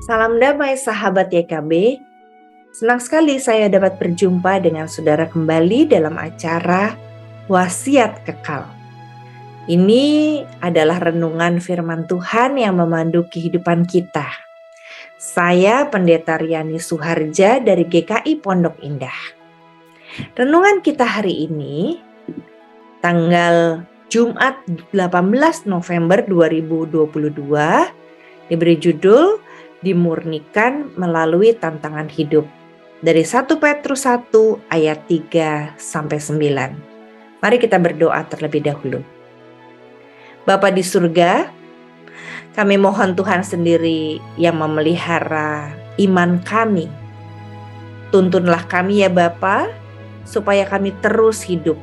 Salam damai sahabat YKB. Senang sekali saya dapat berjumpa dengan saudara kembali dalam acara Wasiat Kekal. Ini adalah renungan firman Tuhan yang memandu kehidupan kita. Saya Pendeta Riani Suharja dari GKI Pondok Indah. Renungan kita hari ini tanggal Jumat 18 November 2022 diberi judul Dimurnikan melalui tantangan hidup. Dari 1 Petrus 1 ayat 3 sampai 9. Mari kita berdoa terlebih dahulu. Bapa di surga, kami mohon Tuhan sendiri yang memelihara iman kami. Tuntunlah kami ya Bapa, supaya kami terus hidup,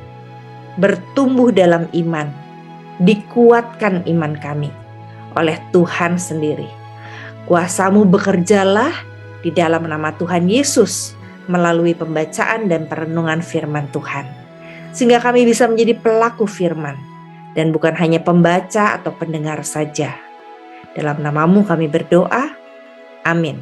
bertumbuh dalam iman, dikuatkan iman kami oleh Tuhan sendiri. Kuasa-Mu bekerjalah di dalam nama Tuhan Yesus melalui pembacaan dan perenungan firman Tuhan. Sehingga kami bisa menjadi pelaku firman dan bukan hanya pembaca atau pendengar saja. Dalam nama-Mu kami berdoa. Amin.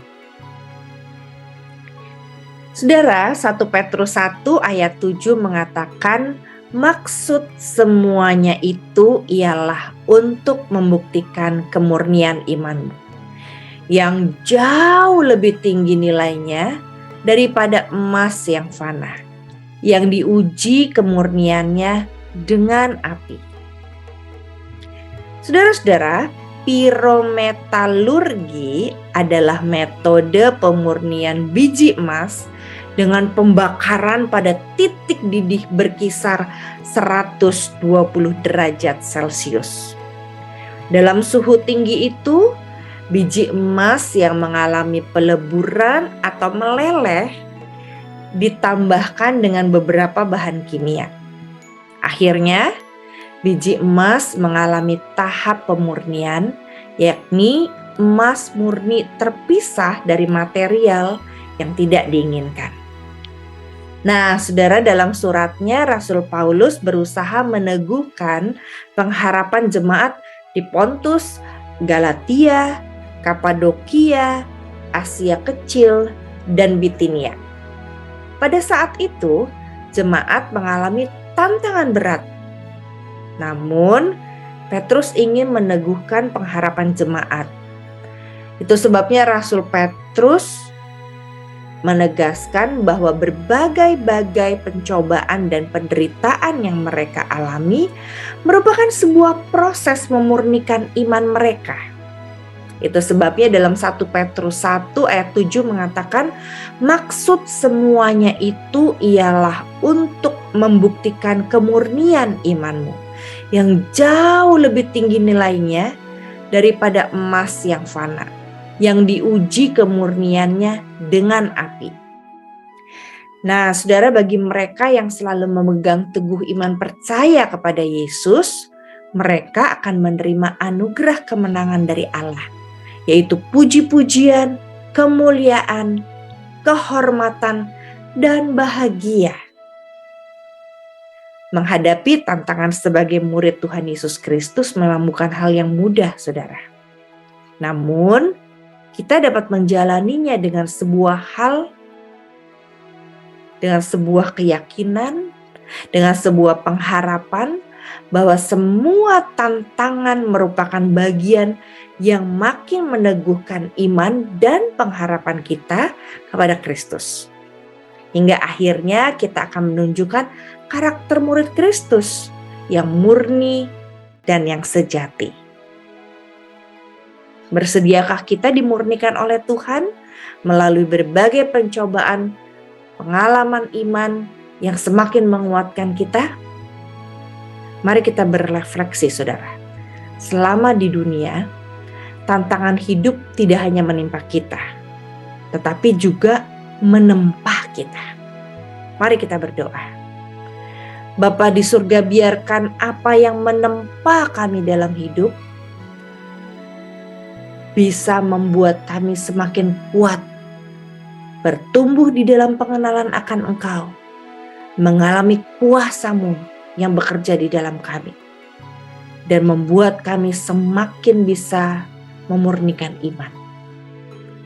Saudara, 1 Petrus 1 ayat 7 mengatakan, maksud semuanya itu ialah untuk membuktikan kemurnian imanmu yang jauh lebih tinggi nilainya daripada emas yang fana, yang diuji kemurniannya dengan api. Saudara-saudara, pirometalurgi adalah metode pemurnian biji emas dengan pembakaran pada titik didih berkisar 120 derajat Celcius. Dalam suhu tinggi itu, biji emas yang mengalami peleburan atau meleleh ditambahkan dengan beberapa bahan kimia. Akhirnya, biji emas mengalami tahap pemurnian, yakni emas murni terpisah dari material yang tidak diinginkan. Nah, saudara, dalam suratnya Rasul Paulus berusaha meneguhkan pengharapan jemaat di Pontus, Galatia, Kapadokia, Asia Kecil, dan Bitinia. Pada saat itu, jemaat mengalami tantangan berat. Namun, Petrus ingin meneguhkan pengharapan jemaat. Itu sebabnya Rasul Petrus menegaskan bahwa berbagai-bagai pencobaan dan penderitaan yang mereka alami merupakan sebuah proses memurnikan iman mereka. Itu sebabnya dalam 1 Petrus 1 ayat 7 mengatakan, maksud semuanya itu ialah untuk membuktikan kemurnian imanmu yang jauh lebih tinggi nilainya daripada emas yang fana, yang diuji kemurniannya dengan api. Nah, saudara, bagi mereka yang selalu memegang teguh iman percaya kepada Yesus, mereka akan menerima anugerah kemenangan dari Allah, yaitu puji-pujian, kemuliaan, kehormatan, dan bahagia. Menghadapi tantangan sebagai murid Tuhan Yesus Kristus memang bukan hal yang mudah, saudara. Namun, kita dapat menjalaninya dengan sebuah keyakinan, dengan sebuah pengharapan bahwa semua tantangan merupakan bagian yang makin meneguhkan iman dan pengharapan kita kepada Kristus. Hingga akhirnya kita akan menunjukkan karakter murid Kristus yang murni dan yang sejati. Bersediakah kita dimurnikan oleh Tuhan melalui berbagai pencobaan, pengalaman iman yang semakin menguatkan kita? Mari kita berefleksi, saudara. Selama di dunia, tantangan hidup tidak hanya menimpa kita, tetapi juga menempa kita. Mari kita berdoa. Bapa di surga, biarkan apa yang menempa kami dalam hidup bisa membuat kami semakin kuat, bertumbuh di dalam pengenalan akan Engkau, mengalami kuasa-Mu yang bekerja di dalam kami, dan membuat kami semakin bisa memurnikan iman.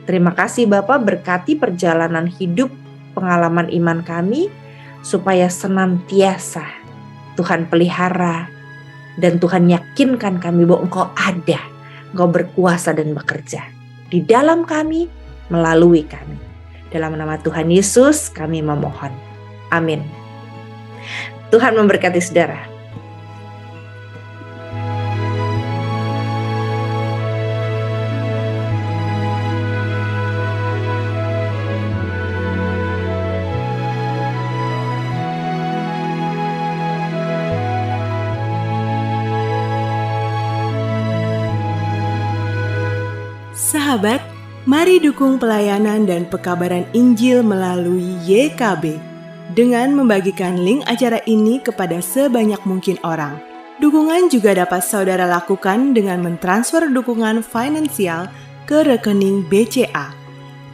Terima kasih Bapak, berkati perjalanan hidup, pengalaman iman kami, supaya senantiasa Tuhan pelihara dan Tuhan yakinkan kami bahwa Engkau ada, Engkau berkuasa dan bekerja di dalam kami, melalui kami. Dalam nama Tuhan Yesus kami memohon. Amin. Tuhan memberkati saudara. Sahabat, mari dukung pelayanan dan pekabaran Injil melalui YKB dengan membagikan link acara ini kepada sebanyak mungkin orang. Dukungan juga dapat saudara lakukan dengan mentransfer dukungan finansial ke rekening BCA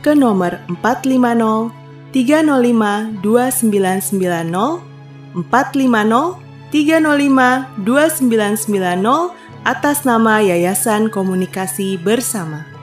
ke nomor 450 305 2990 450 305 2990 atas nama Yayasan Komunikasi Bersama.